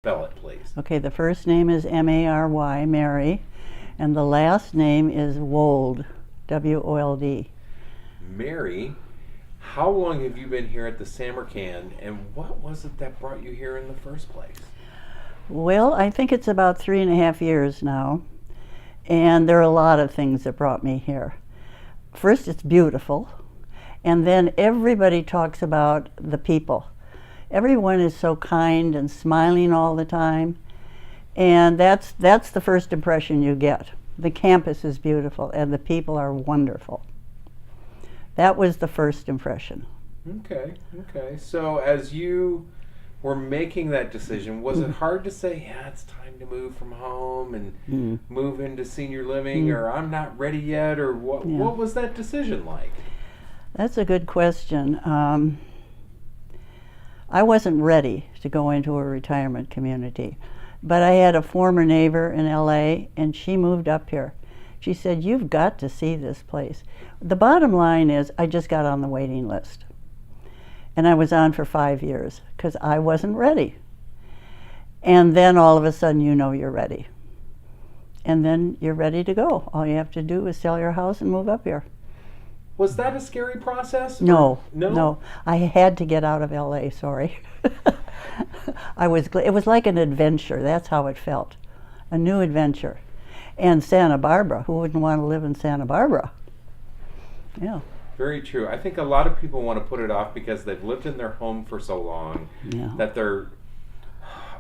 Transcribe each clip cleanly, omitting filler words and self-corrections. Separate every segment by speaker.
Speaker 1: Spell it, please.
Speaker 2: Okay, the first name is M-A-R-Y, Mary, and the last name is Wold, W-O-L-D.
Speaker 1: Mary, how long have you been here at the SAMARKAND, and what was it that brought you here in the first place?
Speaker 2: Well, I think it's about 3.5 years now, and there are a lot of things that brought me here. First, it's beautiful, and then everybody talks about the people. Everyone is so kind and smiling all the time, and that's the first impression you get. The campus is beautiful, and the people are wonderful. That was the first impression.
Speaker 1: Okay. So as you were making that decision, was it hard to say, yeah, it's time to move from home and move into senior living, or I'm not ready yet, or what was that decision like?
Speaker 2: That's a good question. I wasn't ready to go into a retirement community, but I had a former neighbor in LA, and she moved up here. She said, "You've got to see this place." The bottom line is I just got on the waiting list, and I was on for 5 years because I wasn't ready. And then all of a sudden you're ready, and then you're ready to go. All you have to do is sell your house and move up here.
Speaker 1: Was that a scary process?
Speaker 2: No.
Speaker 1: No?
Speaker 2: I had to get out of LA, sorry. It was like an adventure. That's how it felt. A new adventure. And Santa Barbara, who wouldn't want to live in Santa Barbara? Yeah.
Speaker 1: Very true. I think a lot of people want to put it off because they've lived in their home for so long that they're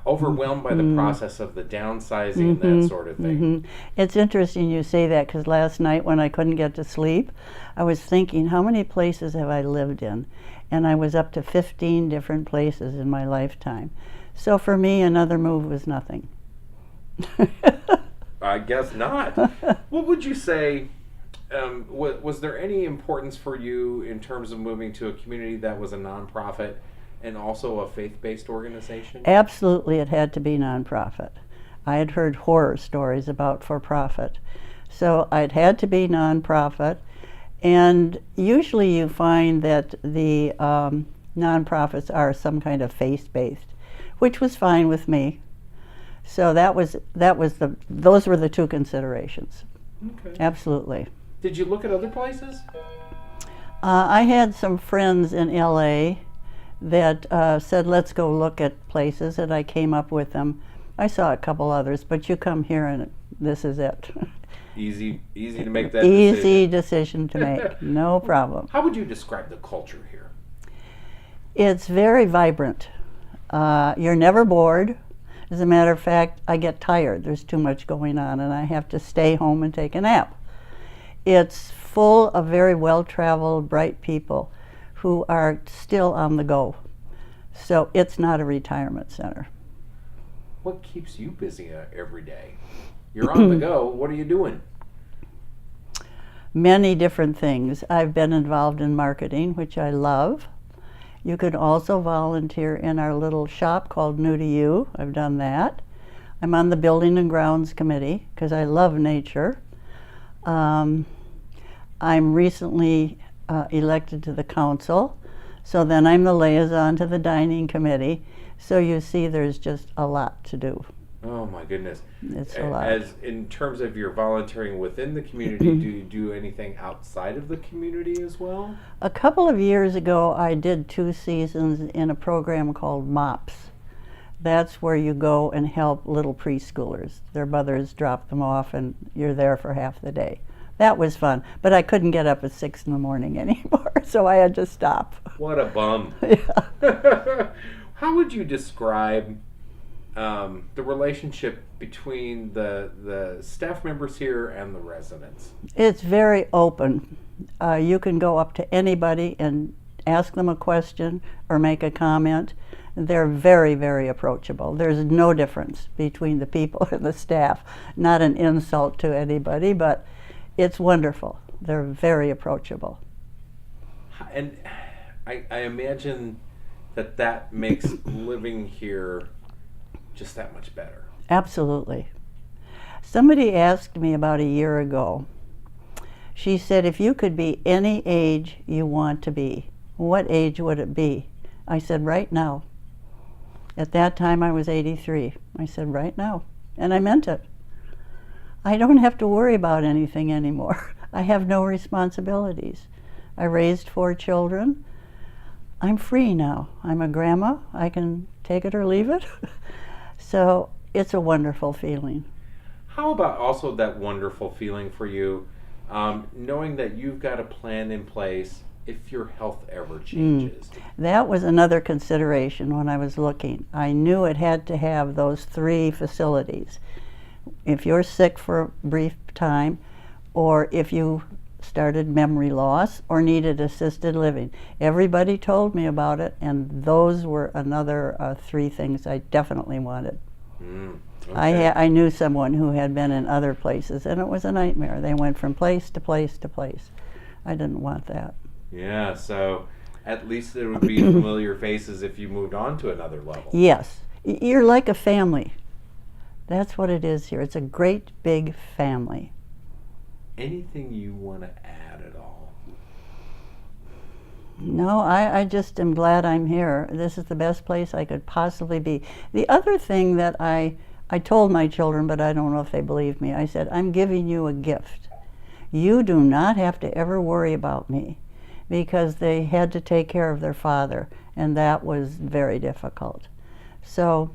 Speaker 1: overwhelmed by the process of the downsizing and that sort of thing.
Speaker 2: It's interesting you say that, because last night when I couldn't get to sleep, I was thinking, how many places have I lived in? And I was up to 15 different places in my lifetime. So for me, another move was nothing.
Speaker 1: I guess not. What would you say, was there any importance for you in terms of moving to a community that was a nonprofit and also a faith-based organization?
Speaker 2: Absolutely, it had to be nonprofit. I had heard horror stories about for-profit. So it had to be nonprofit, and usually you find that the nonprofits are some kind of faith-based, which was fine with me. So those were the two considerations.
Speaker 1: Okay.
Speaker 2: Absolutely.
Speaker 1: Did you look at other places?
Speaker 2: I had some friends in LA that said, let's go look at places, and I came up with them. I saw a couple others, but you come here and this is it.
Speaker 1: Easy to make that
Speaker 2: Easy decision to make, no problem.
Speaker 1: How would you describe the culture here?
Speaker 2: It's very vibrant. You're never bored. As a matter of fact, I get tired. There's too much going on, and I have to stay home and take a nap. It's full of very well-traveled, bright people who are still on the go. So it's not a retirement center.
Speaker 1: What keeps you busy every day? You're on the go. What are you doing?
Speaker 2: Many different things. I've been involved in marketing, which I love. You could also volunteer in our little shop called New to You. I've done that. I'm on the Building and Grounds Committee because I love nature. I'm recently elected to the council, so then I'm the liaison to the dining committee. So you see, there's just a lot to do.
Speaker 1: Oh my goodness.
Speaker 2: It's a lot.
Speaker 1: As in terms of your volunteering within the community, do you do anything outside of the community as well?
Speaker 2: A couple of years ago, I did 2 seasons in a program called MOPS. That's where you go and help little preschoolers. Their mothers drop them off and you're there for half the day. That was fun, but I couldn't get up at 6 in the morning anymore, so I had to stop.
Speaker 1: What a bum.
Speaker 2: Yeah.
Speaker 1: How would you describe the relationship between the staff members here and the residents?
Speaker 2: It's very open. You can go up to anybody and ask them a question or make a comment. They're very, very approachable. There's no difference between the people and the staff. Not an insult to anybody, but it's wonderful. They're very approachable.
Speaker 1: And I imagine that makes living here just that much better.
Speaker 2: Absolutely. Somebody asked me about a year ago. She said, if you could be any age you want to be, what age would it be? I said, right now. At that time I was 83. I said, right now. And I meant it. I don't have to worry about anything anymore. I have no responsibilities. I raised 4 children. I'm free now. I'm a grandma. I can take it or leave it. So it's a wonderful feeling.
Speaker 1: How about also that wonderful feeling for you, knowing that you've got a plan in place if your health ever changes?
Speaker 2: That was another consideration when I was looking. I knew it had to have those 3 facilities. If you're sick for a brief time, or if you started memory loss or needed assisted living. Everybody told me about it, and those were another 3 things I definitely wanted.
Speaker 1: Okay.
Speaker 2: I knew someone who had been in other places, and it was a nightmare. They went from place to place to place. I didn't want that.
Speaker 1: Yeah, so at least there would be familiar faces if you moved on to another level.
Speaker 2: Yes. You're like a family. That's what it is here. It's a great big family.
Speaker 1: Anything you want to add at all?
Speaker 2: No, I just am glad I'm here. This is the best place I could possibly be. The other thing that I told my children, but I don't know if they believe me, I said, I'm giving you a gift. You do not have to ever worry about me, because they had to take care of their father, and that was very difficult. So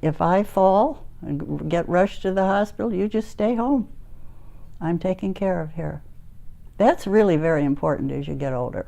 Speaker 2: if I fall and get rushed to the hospital, you just stay home. I'm taken care of here. That's really very important as you get older.